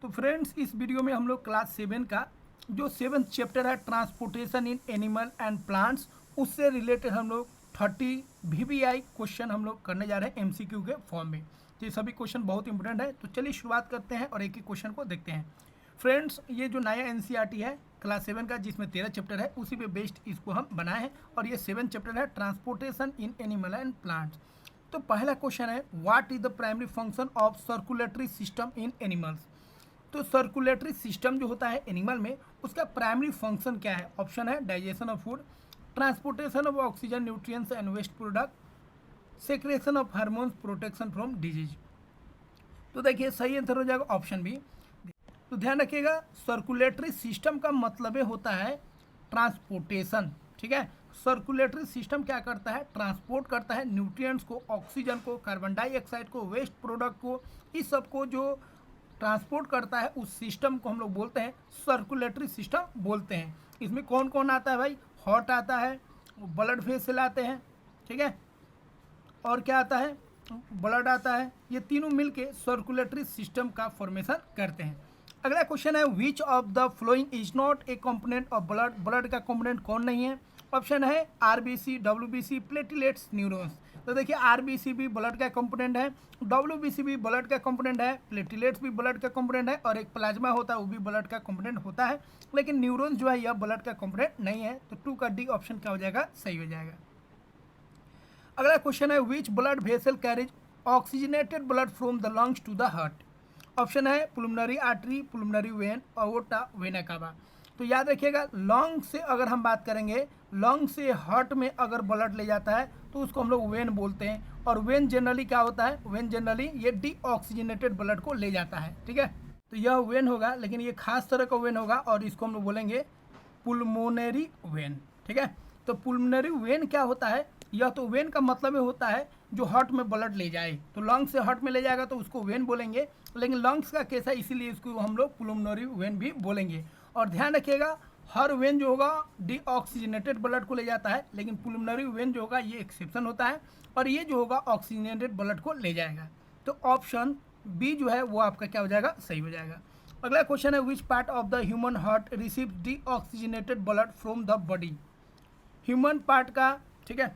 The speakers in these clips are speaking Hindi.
तो फ्रेंड्स इस वीडियो में हम लोग क्लास 7 का जो 7th चैप्टर है transportation in animal and plants, उससे रिलेटेड हम लोग 30 VBI क्वेश्चन हम लोग करने जा रहे हैं MCQ के फॉर्म में। तो ये सभी क्वेश्चन बहुत इंपॉर्टेंट है, तो चलिए शुरुआत करते हैं और एक एक क्वेश्चन को देखते हैं। फ्रेंड्स ये जो नया NCERT है क्लास 7 का, जिसमें 13 चैप्टर है, उसी पे बेस्ड इसको हम बनाए हैं और ये 7th चैप्टर है transportation in animal and plants. तो पहला क्वेश्चन है, what is the primary function of circulatory system in animals. तो सर्कुलेटरी सिस्टम जो होता है एनिमल में, उसका प्राइमरी फंक्शन क्या है? ऑप्शन है digestion of food, transportation of oxygen, nutrients and waste product, secretion of hormones, protection from disease. तो देखिए सही आंसर हो जाएगा ऑप्शन बी। तो ध्यान रखिएगा, सर्कुलेटरी सिस्टम का मतलब होता है ट्रांसपोर्टेशन। ठीक है, सर्कुलेटरी सिस्टम क्या करता है? ट्रांसपोर्ट करता है न्यूट्रिएंट्स को, ऑक्सीजन को, कार्बन डाइऑक्साइड को, वेस्ट प्रोडक्ट को, इस सब को जो ट्रांसपोर्ट करता है उस सिस्टम को हम लोग बोलते हैं सर्कुलेटरी सिस्टम बोलते हैं। इसमें कौन कौन आता है भाई? हार्ट आता है, ब्लड वेसल आते हैं, ठीक है, और क्या आता है? ब्लड आता है। ये तीनों मिलके सर्कुलेटरी सिस्टम का फॉर्मेशन करते हैं। अगला क्वेश्चन है, which of the following is not A component of blood. Blood का कंपोनेंट कौन नहीं है? ऑप्शन है RBC, WBC, प्लेटलेट्स, न्यूरॉन्स। तो देखिए RBC भी ब्लड का कंपोनेंट है, WBC भी ब्लड का कंपोनेंट है, प्लेटलेट्स भी ब्लड का कंपोनेंट है, और एक प्लाज्मा होता है वो भी ब्लड का कंपोनेंट होता है, लेकिन न्यूरॉन्स जो है यह ब्लड का कंपोनेंट नहीं है। तो 2 का D ऑप्शन क्या हो जाएगा? सही हो जाएगा। अगला क्वेश्चन है, which blood vessel carries oxygenated blood from the lungs to the heart. Option है pulmonary artery, pulmonary vein, aorta, vena cava. तो याद रखिएगा, लंग से अगर हम बात करेंगे, लंग से हार्ट में अगर ब्लड ले जाता है तो उसको हम लोग वेन बोलते हैं। और वेन जनरली क्या होता है? वेन जनरली ये डीऑक्सीजनेटेड ब्लड को ले जाता है। ठीक है, तो यह वेन होगा, लेकिन ये खास तरह का वेन होगा और इसको हम लोग बोलेंगे पुलमोनरी वेन। ठीक है, तो पुलमोनरी वेन क्या होता है? यह तो वेन का मतलब होता है जो हार्ट में ब्लड ले जाए, तो लंग्स से हार्ट में ले जाएगा तो उसको वेन बोलेंगे, लेकिन लंग्स का केस है इसीलिए इसको हम लोग पुलमोनरी वेन भी बोलेंगे। और ध्यान रखिएगा, हर वेन जो होगा डीऑक्सीजनेटेड ब्लड को ले जाता है, लेकिन पुलमोनरी वेन जो होगा ये एक्सेप्शन होता है, और ये जो होगा ऑक्सीजनेटेड ब्लड को ले जाएगा। तो ऑप्शन बी जो है वो आपका क्या हो जाएगा? सही हो जाएगा। अगला क्वेश्चन है, which part of the human heart receive deoxygenated blood from the body. Human part का, ठीक है,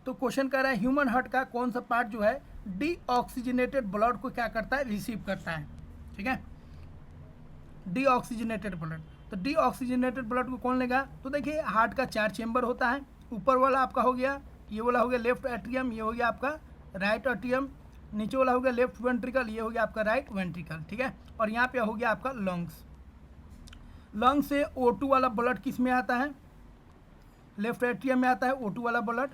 तो क्वेश्चन कर रहा है ह्यूमन हार्ट का कौन सा पार्ट जो है डीऑक्सीजनेटेड ब्लड को क्या करता है? रिसीव करता है। ठीक है, डीऑक्सीजनेटेड ब्लड। तो डीऑक्सीजनेटेड ब्लड को कौन लेगा? तो देखिए हार्ट का 4 चेंबर होता है। ऊपर वाला आपका हो गया, ये वाला हो गया लेफ्ट एट्रियम, ये हो गया आपका राइट एट्रियम, नीचे वाला हो गया लेफ्ट वेंट्रिकल, ये हो गया आपका राइट वेंट्रिकल। ठीक है, और यहाँ पे हो गया आपका लंग्स। लंग्स से O2 वाला ब्लड किस में आता है? लेफ्ट एट्रियम में आता है O2 वाला ब्लड।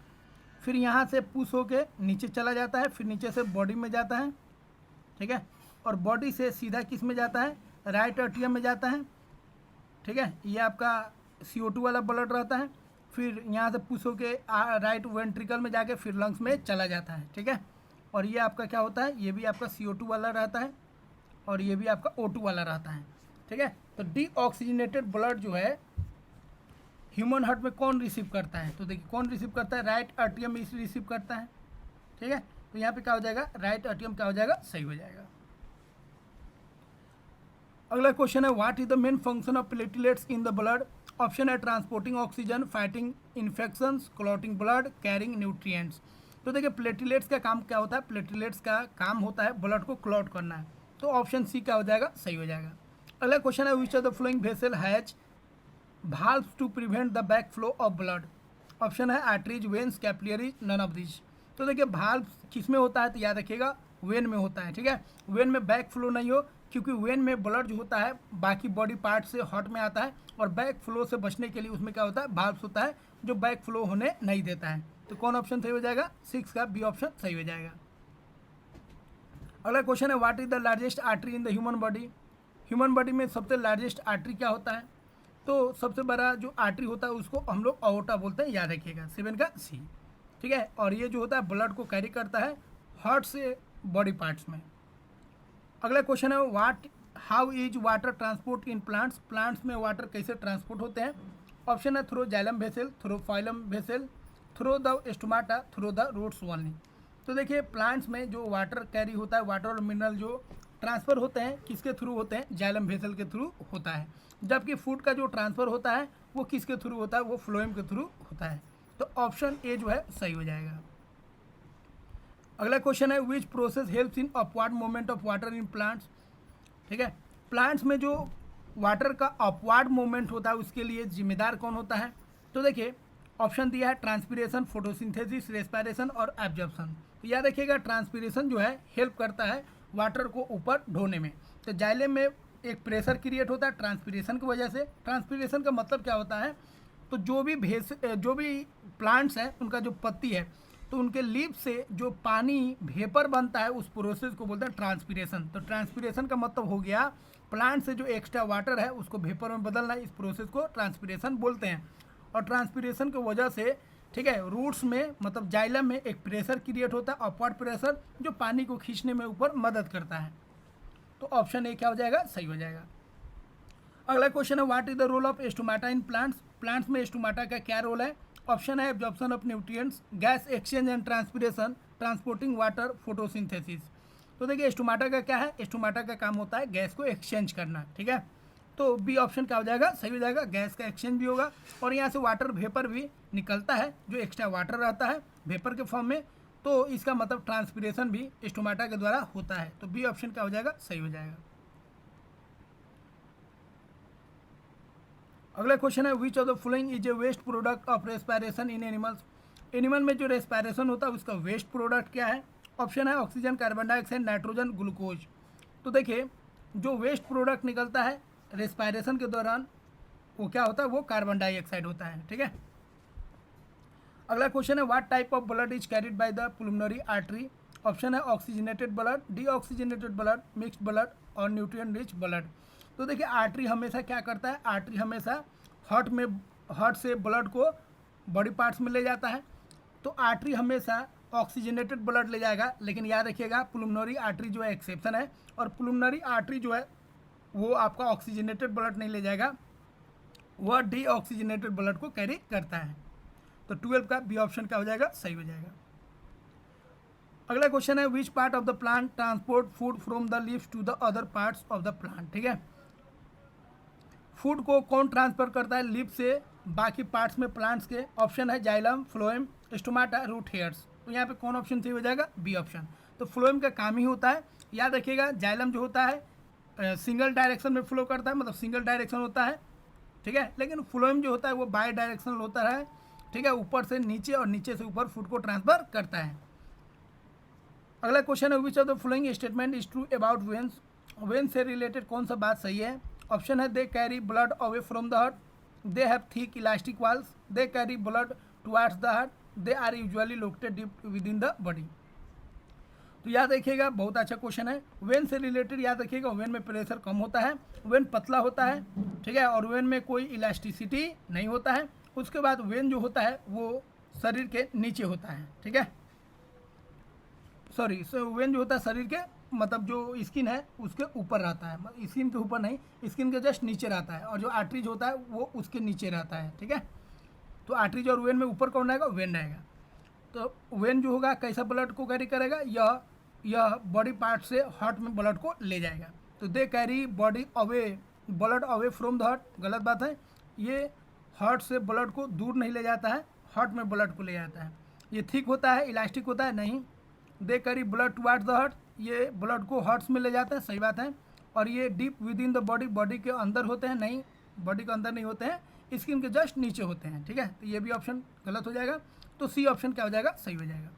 फिर यहाँ से पुश होके नीचे चला जाता है, फिर नीचे से बॉडी में जाता है। ठीक है, और बॉडी से सीधा किस में जाता है? राइट एट्रियम में जाता है। ठीक है, ये आपका CO2 वाला ब्लड रहता है। फिर यहाँ से पुश होके राइट वेंट्रिकल में जाके फिर लंग्स में चला जाता है। ठीक है, और ये आपका क्या होता है? ये भी आपका CO2 वाला रहता है और ये भी आपका O2 वाला रहता है। ठीक है, तो डीऑक्सीजनेटेड ब्लड जो है ह्यूमन हार्ट में कौन रिसीव करता है? तो देखिए कौन रिसीव करता है? राइट एट्रियम रिसीव करता है। ठीक है, तो यहाँ पे क्या हो जाएगा? राइट एट्रियम क्या हो जाएगा? सही हो जाएगा। अगला क्वेश्चन है, what is the main function of platelets in the blood. Option है transporting oxygen, fighting infections, clotting blood, carrying nutrients. तो देखिए प्लेटलेट्स का काम क्या होता है? प्लेटलेट्स का काम होता है ब्लड को क्लॉट करना है। तो ऑप्शन सी क्या हो जाएगा? सही हो जाएगा। अगला क्वेश्चन है, which of the following vessel has valves to prevent the backflow of blood। Option है arteries, veins, capillaries, none of this. तो देखिए भाल्व किस में होता है? तो याद रखिएगा वेन में होता है। ठीक है, वेन में बैक फ्लो नहीं हो, क्योंकि वेन में ब्लड जो होता है बाकी बॉडी पार्ट से हार्ट में आता है, और बैक फ्लो से बचने के लिए उसमें क्या होता है? भाल्व्स होता है जो बैक फ्लो होने नहीं देता है। तो कौन ऑप्शन सही हो जाएगा? 6 का B ऑप्शन सही हो जाएगा। अगला क्वेश्चन है, what is the largest artery in the human body. Human body में सबसे लार्जेस्ट आर्टरी क्या होता है? तो सबसे बड़ा जो आर्टरी होता है उसको हम लोग अओर्टा बोलते हैं, याद रखिएगा। 7 का C। ठीक है, और ये जो होता है ब्लड को कैरी करता है हार्ट से बॉडी पार्ट्स में। अगला क्वेश्चन है, how is water transport in plants. Plants में वाटर कैसे ट्रांसपोर्ट होते हैं? ऑप्शन है through xylem vessel, through phloem vessel, through the stomata, through the roots only. तो देखिए प्लांट्स में जो वाटर कैरी होता है, वाटर और मिनरल जो ट्रांसफ़र होते हैं किसके थ्रू होते हैं, जाइलम वेसल के थ्रू होता है, जबकि फूड का जो ट्रांसफ़र होता है वो किसके थ्रू होता है, वो फ्लोएम के थ्रू होता है। तो ऑप्शन ए जो है सही हो जाएगा। अगला क्वेश्चन है which process helps in upward movement of water in plants. ठीक है, प्लांट्स में जो वाटर का अपवर्ड मूवमेंट होता है उसके लिए जिम्मेदार कौन होता है। तो देखिए ऑप्शन दिया है ट्रांसपिरेशन, फोटोसिंथेसिस, रेस्पिरेशन और एब्जॉर्प्शन। तो याद रखिएगा ट्रांसपिरेशन जो है हेल्प करता है वाटर को ऊपर ढोने में। तो जाइलम में एक प्रेशर क्रिएट होता है ट्रांसपिरेशन की वजह से। ट्रांसपिरेशन का मतलब क्या होता है, तो जो भी प्लांट्स हैं उनका जो पत्ती है तो उनके लीफ से जो पानी वेपर बनता है उस प्रोसेस को बोलते हैं ट्रांसपिरेशन। तो ट्रांसपिरेशन का मतलब हो गया प्लांट से जो एक्स्ट्रा वाटर है उसको वेपर में बदलना, इस प्रोसेस को ट्रांसपिरेशन बोलते हैं। और ट्रांसपिरेशन की वजह से ठीक है रूट्स में मतलब जाइलम में एक प्रेशर क्रिएट होता है अपवर्ड प्रेशर, जो पानी को खींचने में ऊपर मदद करता है। तो ऑप्शन ए क्या हो जाएगा, सही हो जाएगा। अगला क्वेश्चन है what is the role of stomata in plants. Plants में स्टोमाटा का क्या रोल है। ऑप्शन है absorption of nutrients, gas exchange and transpiration, transporting water, photosynthesis. तो देखिए स्टोमाटा का क्या है, स्टोमाटा का काम होता है गैस को एक्सचेंज करना। ठीक है, तो बी ऑप्शन क्या हो जाएगा, सही हो जाएगा। गैस का एक्सचेंज भी होगा और यहाँ से वाटर वेपर भी निकलता है, जो एक्स्ट्रा वाटर रहता है वेपर के फॉर्म में, तो इसका मतलब ट्रांसपिरेशन भी स्टोमाटा के द्वारा होता है। तो बी ऑप्शन क्या हो जाएगा, सही हो जाएगा। अगला क्वेश्चन है which of the following is a waste product of respiration in animals. Animal में जो रेस्पिरेशन होता है उसका वेस्ट प्रोडक्ट क्या है। ऑप्शन है oxygen, carbon dioxide, nitrogen, glucose. तो देखिए जो वेस्ट प्रोडक्ट निकलता है रेस्पिरेशन के दौरान वो क्या होता है, वो कार्बन डाइऑक्साइड होता है। ठीक है, अगला क्वेश्चन है what type of blood is carried by the pulmonary artery. Option है oxygenated blood, deoxygenated blood, mixed blood और न्यूट्रिएंट रिच ब्लड। तो देखिए आर्टरी हमेशा क्या करता है, आर्टरी हमेशा हार्ट से ब्लड को बॉडी पार्ट्स में ले जाता है। तो आर्टरी हमेशा ऑक्सीजनेटेड ब्लड ले जाएगा, लेकिन याद रखिएगा पुल्मोनरी आर्टरी जो है एक्सेप्शन है, और पुल्मोनरी आर्टरी जो है वो आपका ऑक्सीजनेटेड ब्लड नहीं ले जाएगा, वह डीऑक्सीजनेटेड ब्लड को कैरी करता है। तो 12 का बी ऑप्शन क्या हो जाएगा, सही हो जाएगा। अगला क्वेश्चन है which part of the plant transport food from the leaves to the other parts of the plant. ठीक है, फूड को कौन ट्रांसफर करता है लीफ से बाकी पार्ट्स में प्लांट्स के। ऑप्शन है xylem, phloem, stomata, root hairs. तो यहाँ पे कौन ऑप्शन सही हो जाएगा, बी ऑप्शन। तो फ्लोएम का काम ही होता है, याद रखिएगा जाइलम जो होता है सिंगल डायरेक्शन में फ्लो करता है, मतलब सिंगल डायरेक्शन होता है। ठीक है, लेकिन फ्लोएम जो होता है वो बाई डायरेक्शनल होता है। ठीक है, ऊपर से नीचे और नीचे से ऊपर फूड को ट्रांसफर करता है। अगला क्वेश्चन है which of the following statement is true about veins. Veins से रिलेटेड कौन सा बात सही है। ऑप्शन है they carry blood away from the heart, they have thick elastic walls, they carry blood towards the heart, they are usually located deep within the body. तो याद रखिएगा बहुत अच्छा क्वेश्चन है। वेन से रिलेटेड याद रखिएगा वेन में प्रेशर कम होता है, वेन पतला होता है। ठीक है, और वेन में कोई इलास्टिसिटी नहीं होता है। उसके बाद वेन जो होता है वो शरीर के नीचे होता है। ठीक है, सॉरी वेन जो होता है शरीर के मतलब जो स्किन है उसके ऊपर रहता है, स्किन के ऊपर नहीं, स्किन के जस्ट नीचे रहता है, और जो आर्टरीज होता है वो उसके नीचे रहता है। ठीक है, तो आर्टरीज और वेन में ऊपर कौन रहेगा, वेन रहेगा। तो वेन जो होगा कैसा ब्लड को कैरी करेगा, यह बॉडी पार्ट से हार्ट में ब्लड को ले जाएगा। तो दे carry blood away from the heart, गलत बात है। ये हार्ट से ब्लड को दूर नहीं ले जाता है, हार्ट में ब्लड को ले जाता है। ये थिक होता है, इलास्टिक होता है, नहीं। दे carry blood towards the heart, ये ब्लड को हार्ट्स में ले जाता है, सही बात है। और ये deep within the body, body के अंदर होते हैं, नहीं बॉडी के अंदर नहीं होते हैं, स्किन के जस्ट नीचे होते हैं। ठीक है, तो ये भी ऑप्शन गलत हो जाएगा। तो सी ऑप्शन क्या हो जाएगा, सही हो जाएगा।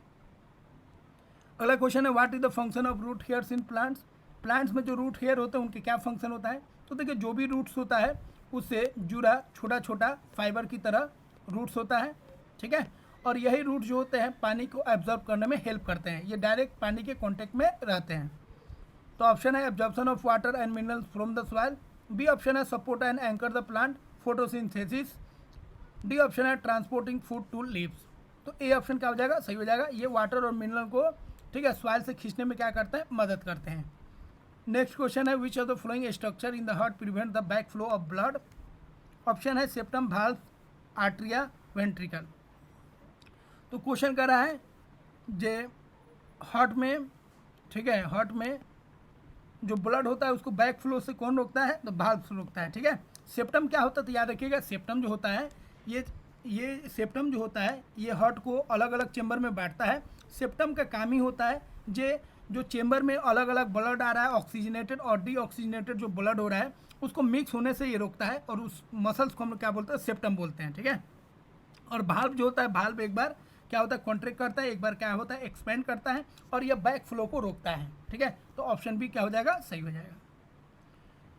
अगला क्वेश्चन है what is the function of root hairs in plants. Plants में जो रूट हेयर होते हैं उनके क्या फंक्शन होता है। तो देखिए जो भी रूट्स होता है उससे जुड़ा छोटा छोटा फाइबर की तरह रूट्स होता है। ठीक है, और यही रूट जो होते हैं पानी को एब्जॉर्ब करने में हेल्प करते हैं, ये डायरेक्ट पानी के कॉन्टेक्ट में रहते हैं। तो ऑप्शन है absorption of water and minerals from the soil, B option है support and anchor the plant, photosynthesis, D option है ट्रांसपोर्टिंग फूड टू लीव्स। तो ए ऑप्शन क्या हो जाएगा, सही हो जाएगा। ये वाटर और मिनरल को ठीक है सॉइल से खींचने में क्या करते हैं, मदद करते हैं। नेक्स्ट क्वेश्चन है which of the following structure in the heart prevent the back flow of blood. Option है सेप्टम, वाल्व, आर्ट्रिया, वेंट्रिकल। तो क्वेश्चन कर रहा है जे हार्ट में ठीक है हार्ट में जो ब्लड होता है उसको बैक फ्लो से कौन रोकता है, तो वाल्व रोकता है। ठीक है, सेप्टम क्या होता है, तो याद रखिएगा सेप्टम जो होता है ये सेप्टम जो होता है ये हार्ट को अलग अलग चेंबर में बांटता है। सेप्टम का काम ही होता है जो चेंबर में अलग अलग ब्लड आ रहा है, ऑक्सीजनेटेड और डीऑक्सीजनेटेड जो ब्लड हो रहा है उसको मिक्स होने से ये रोकता है, और उस मसल्स को हम क्या बोलते हैं, सेप्टम बोलते हैं। ठीक है, और भाल्व जो होता है, भाल्व एक बार क्या होता है, कॉन्ट्रैक्ट करता है, एक बार क्या होता है, एक्सपेंड करता है, और यह बैक फ्लो को रोकता है। ठीक है, तो ऑप्शन बी क्या हो जाएगा, सही हो जाएगा।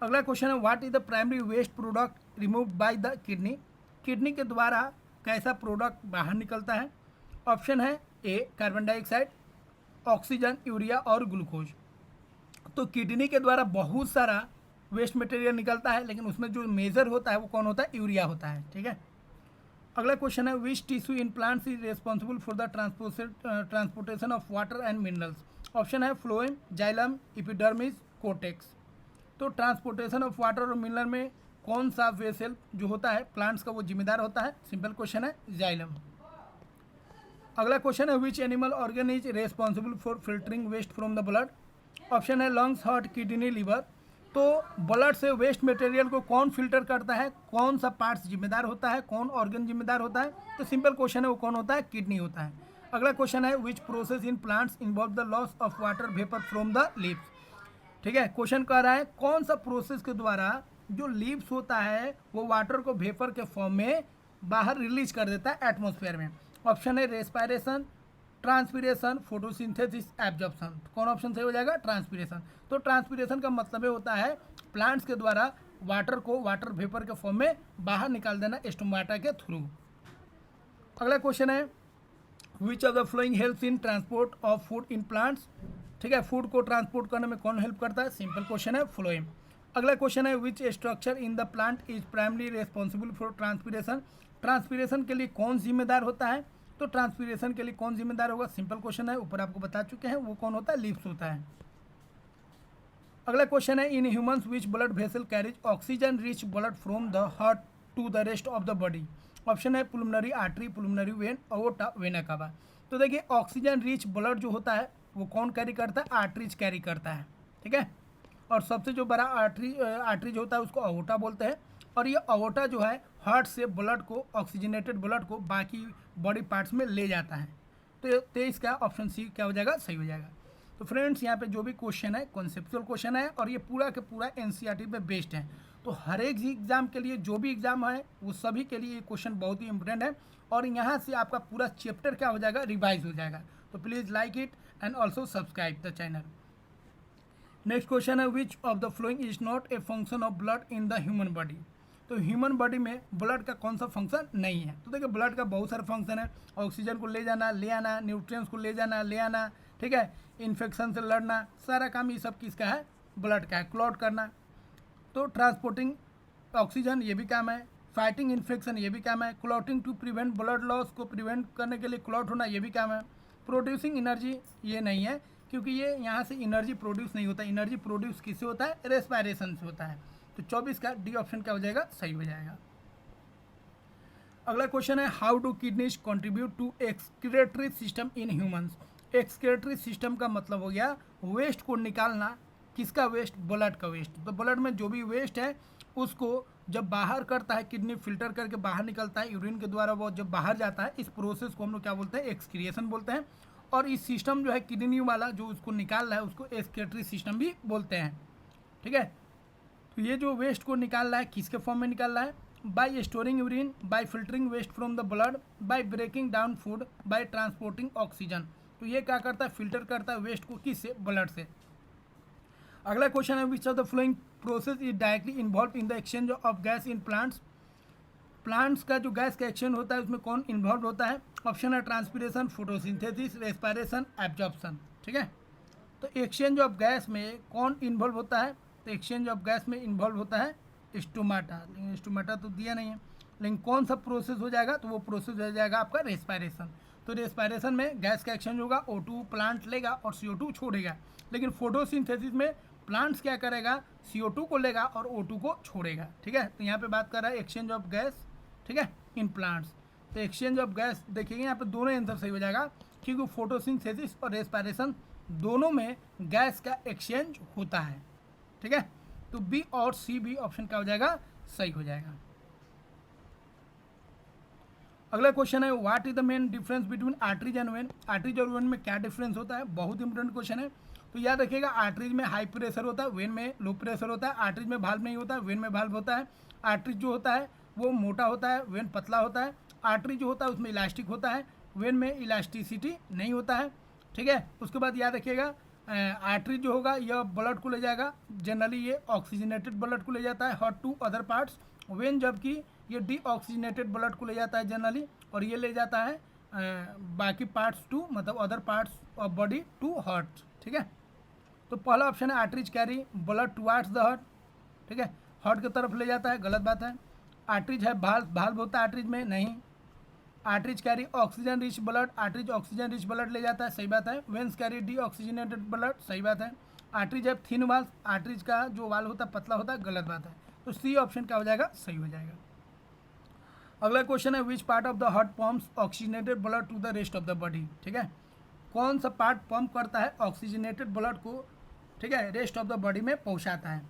अगला क्वेश्चन है, what is the primary waste product removed by the kidney. Kidney के द्वारा कैसा प्रोडक्ट बाहर निकलता है। ऑप्शन है a carbon dioxide, oxygen, urea और ग्लूकोज। तो किडनी के द्वारा बहुत सारा वेस्ट मटेरियल निकलता है, लेकिन उसमें जो मेजर होता है वो कौन होता है, यूरिया होता है। ठीक है, अगला क्वेश्चन है, which tissue in plants is responsible for the transportation of water and minerals. Option है फ्लोएम, जाइलम, एपिडर्मिस, कोर्टेक्स। तो ट्रांसपोर्टेशन ऑफ वाटर और मिनरल में कौन सा वेसल जो होता है प्लांट्स का वो जिम्मेदार होता है, सिंपल क्वेश्चन है, जाइलम। अगला क्वेश्चन है, which animal organ is responsible for filtering waste from the blood. Option है लंग्स, हार्ट, किडनी, लीवर। तो ब्लड से वेस्ट मटेरियल को कौन फिल्टर करता है, कौन सा पार्ट्स जिम्मेदार होता है, कौन ऑर्गन जिम्मेदार होता है, तो सिंपल क्वेश्चन है वो कौन होता है, किडनी होता है। अगला क्वेश्चन है, which process in plants involve the loss of water vapour from the leaves. ठीक है, क्वेश्चन कह रहा है कौन सा प्रोसेस के द्वारा जो लीव्स होता है वो वाटर को वेपर के फॉर्म में बाहर रिलीज कर देता है एटमॉस्फेयर में। ऑप्शन है रेस्पायरेशन, ट्रांसपीरेशन, फोटोसिंथेसिस, एब्जॉर्प्शन। कौन ऑप्शन सही हो जाएगा, ट्रांसपीरेशन। तो ट्रांसपीरेशन का मतलब होता है प्लांट्स के द्वारा वाटर को वाटर वेपर के फॉर्म में बाहर निकाल देना स्टोमाटा के थ्रू। अगला क्वेश्चन है, which of the flowing helps in transport of food in plants. ठीक है, फूड को ट्रांसपोर्ट करने में कौन हेल्प करता है, सिंपल क्वेश्चन है, फ्लोएम। अगला क्वेश्चन है, which structure in the plant is primary responsible for transpiration. Transpiration के लिए कौन जिम्मेदार होता है, तो ट्रांसपीरेशन के लिए कौन जिम्मेदार होगा, सिंपल क्वेश्चन है, ऊपर आपको बता चुके हैं, वो कौन होता है, लीव्स होता है। अगला क्वेश्चन है, in humans which blood vessel carries oxygen rich blood from the heart to the rest of the body. Option है pulmonary artery, pulmonary vein, aorta, vena cava. तो देखिए ऑक्सीजन रिच ब्लड जो होता है वो कौन कैरी करता है, आर्टरीज कैरी करता है। ठीक है, और सबसे जो बड़ा आर्टरीज होता है उसको अओर्टा बोलते हैं, और ये अओर्टा जो है हार्ट से ब्लड को, ऑक्सीजनेटेड ब्लड को बाकी बॉडी पार्ट्स में ले जाता है। तो 23 का ऑप्शन सी क्या हो जाएगा, सही हो जाएगा। तो फ्रेंड्स यहाँ पे जो भी क्वेश्चन है कॉन्सेप्चुअल क्वेश्चन है, और ये पूरा के पूरा एनसीईआरटी पे बेस्ड है। तो हर एक एग्जाम के लिए जो भी एग्जाम है वो सभी के लिए ये क्वेश्चन बहुत ही इंपॉर्टेंट है, और यहाँ से आपका पूरा चैप्टर क्या हो जाएगा, रिवाइज हो जाएगा। तो please like it and also subscribe the channel. Next question है, which of the following is not a function of blood in the human body. तो ह्यूमन बॉडी में ब्लड का कौन सा फंक्शन नहीं है। तो देखिए ब्लड का बहुत सारा फंक्शन है, ऑक्सीजन को ले जाना, ले आना, न्यूट्रिएंट्स को ले जाना, ले आना, ठीक है, इन्फेक्शन से लड़ना, सारा काम ये सब किसका है, ब्लड का है। क्लॉट करना, तो ट्रांसपोर्टिंग ऑक्सीजन ये भी काम है, फाइटिंग इन्फेक्शन ये भी काम है, clotting to prevent blood loss को प्रिवेंट करने के लिए क्लॉट होना ये भी काम है, प्रोड्यूसिंग एनर्जी ये नहीं है क्योंकि ये यहाँ से एनर्जी प्रोड्यूस नहीं होता। एनर्जी प्रोड्यूस किससे होता है, रेस्पायरेशन से होता है। तो 24 का डी ऑप्शन क्या हो जाएगा, सही हो जाएगा। अगला क्वेश्चन है, how do kidneys contribute to excretory system in humans. Excretory system का मतलब हो गया वेस्ट को निकालना, किसका वेस्ट, ब्लड का वेस्ट। तो ब्लड में जो भी वेस्ट है उसको जब बाहर करता है किडनी, फिल्टर करके बाहर निकलता है यूरिन के द्वारा, वो जब बाहर जाता है इस प्रोसेस को हम लोग क्या बोलते हैं, एक्सक्रिएशन बोलते हैं। और इस सिस्टम जो है किडनी वाला जो उसको निकाल रहा है उसको एक्सक्रीटरी सिस्टम भी बोलते हैं। ठीक है, तो ये जो वेस्ट को निकाल रहा है किसके फॉर्म में निकाल रहा है, by storing urine, by filtering waste from the blood, by breaking down food, by transporting oxygen. तो ये क्या करता है, फिल्टर करता है वेस्ट को, किससे, ब्लड से। अगला क्वेश्चन है, which of the flowing process is directly involve in the exchange of gas in plants. Plants का जो गैस का एक्सचेंज होता है उसमें कौन इन्वॉल्व होता है। ऑप्शन है ट्रांसपीरेशन, फोटोसिंथेसिस, रेस्पायरेशन, एब्जॉर्प्शन। ठीक है, तो एक्सचेंज ऑफ गैस में कौन इन्वॉल्व होता है, तो एक्सचेंज ऑफ गैस में इन्वॉल्व होता है स्टोमाटा, लेकिन स्टोमाटा तो दिया नहीं है, लेकिन कौन सा प्रोसेस हो जाएगा, तो वो प्रोसेस हो जाएगा आपका रेस्पायरेशन। तो रेस्पायरेशन में गैस का एक्सचेंज होगा, O2 प्लांट लेगा और CO2 छोड़ेगा, लेकिन फोटोसिंथेसिस में प्लांट्स क्या करेगा, CO2 को लेगा और O2 को छोड़ेगा। ठीक है, तो यहाँ पे बात कर रहा है एक्सचेंज ऑफ गैस, ठीक है, इन प्लांट्स। तो एक्सचेंज ऑफ गैस देखिएगा यहाँ पे दोनों आंसर सही हो जाएगा, क्योंकि फोटोसिंथेसिस और रेस्पायरेशन दोनों में गैस का एक्सचेंज होता है। ठीक है, तो बी और सी भी ऑप्शन क्या हो जाएगा, सही हो जाएगा। अगला क्वेश्चन है what is the main difference between arteries and when. Arteries और वेन में क्या डिफरेंस होता है, बहुत इंपॉर्टेंट क्वेश्चन है। तो याद रखिएगा, आर्टरीज में हाई प्रेशर होता है, वेन में लो प्रेशर होता है। आर्टरीज में भाल्व नहीं होता है, वेन में भाल्व होता है। आर्टरीज जो होता है वो मोटा होता है, वेन पतला होता है। आर्टरी जो होता है उसमें इलास्टिक होता है, वेन में इलास्टिसिटी नहीं होता है। ठीक है, उसके बाद याद रखिएगा, आर्टरी जो होगा यह ब्लड को ले जाएगा, जनरली ये ऑक्सीजनेटेड ब्लड को ले जाता है heart to other parts. Vein जबकि ये डीऑक्सीजनेटेड ब्लड को ले जाता है जनरली, और ये ले जाता है बाकी पार्ट्स टू, मतलब other parts of body to heart. ठीक है, तो पहला ऑप्शन है arteries carry blood towards the heart. ठीक है, हार्ट की तरफ ले जाता है, गलत बात है। आर्टरीज है भाल्व, भाल्व होता है आर्टरीज में, नहीं। Arteries carry oxygen rich blood, arteries oxygen rich blood ले जाता है, सही बात है। वेन्स कैरी डीऑक्सीजनेटेड ब्लड, सही बात है। आर्टरीज है थिन वाल्व, आर्टरीज का जो वाल्व होता है पतला होता है, गलत बात है। तो सी ऑप्शन क्या हो जाएगा, सही हो जाएगा। अगला क्वेश्चन है which part of the heart pumps oxygenated blood to the rest of the body. ठीक है, कौन सा पार्ट पंप करता है ऑक्सीजनेटेड ब्लड को, ठीक है, रेस्ट ऑफ द बॉडी में पहुंचाता है।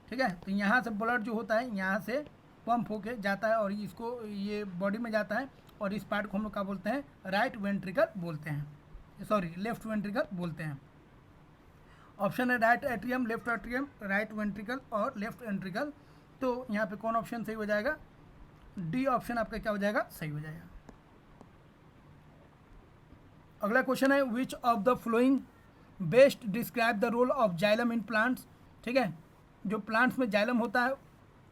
ठीक है, तो यहाँ से ब्लड जो होता है यहाँ से पंप होके जाता है और इसको ये बॉडी में जाता है, और इस पार्ट को हम लोग क्या बोलते हैं, राइट वेंट्रिकल बोलते हैं, सॉरी लेफ्ट वेंट्रिकल बोलते हैं। ऑप्शन है right atrium, left atrium, right ventricle और लेफ्ट वेंट्रिकल। तो यहाँ पे कौन ऑप्शन सही हो जाएगा, डी ऑप्शन आपका क्या हो जाएगा, सही हो जाएगा। अगला क्वेश्चन है which of the following best describe the role of xylem in plants. ठीक है, जो प्लांट्स में जाइलम होता है,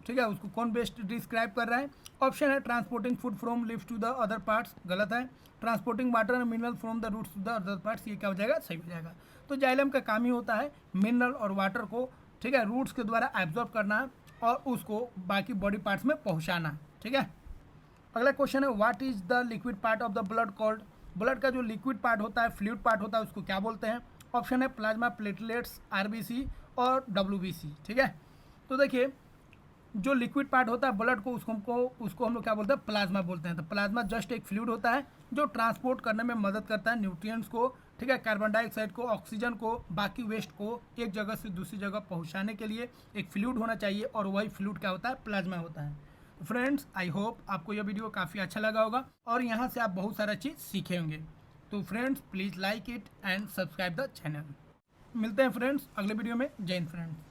ठीक है, उसको कौन बेस्ट डिस्क्राइब कर रहा है। ऑप्शन है transporting food from leaves to the other parts, गलत है। Transporting water and mineral from the roots to the other parts, ये क्या हो जाएगा, सही हो जाएगा। तो जाइलम का काम ही होता है मिनरल और वाटर को, ठीक है, रूट्स के द्वारा एब्जॉर्ब करना और उसको बाकी बॉडी पार्ट्स में पहुंचाना। ठीक है, अगला क्वेश्चन है what is the liquid part of the blood called. Blood का जो लिक्विड पार्ट होता है, फ्लूइड पार्ट होता है, उसको क्या बोलते हैं। ऑप्शन है प्लाज्मा, प्लेटलेट्स, आरबीसी और डब्ल्यूबीसी। ठीक है, तो देखिए जो लिक्विड पार्ट होता है ब्लड को, उसको हम लोग क्या बोलते हैं, प्लाज्मा बोलते हैं। तो प्लाज्मा जस्ट एक फ्लूइड होता है जो ट्रांसपोर्ट करने में मदद करता है न्यूट्रिएंट्स को, ठीक है, कार्बन डाइऑक्साइड को, ऑक्सीजन को, बाकी वेस्ट को एक जगह से दूसरी जगह पहुंचाने के लिए एक फ्लूइड होना चाहिए, और वही फ्लूइड क्या होता है, प्लाज्मा होता है। फ्रेंड्स, आई होप आपको यह वीडियो काफ़ी अच्छा लगा होगा और यहाँ से आप बहुत सारा चीज़ सीखे होंगे। तो friends please like it and subscribe the channel. मिलते हैं फ्रेंड्स अगले वीडियो में। जय हिंद फ्रेंड्स।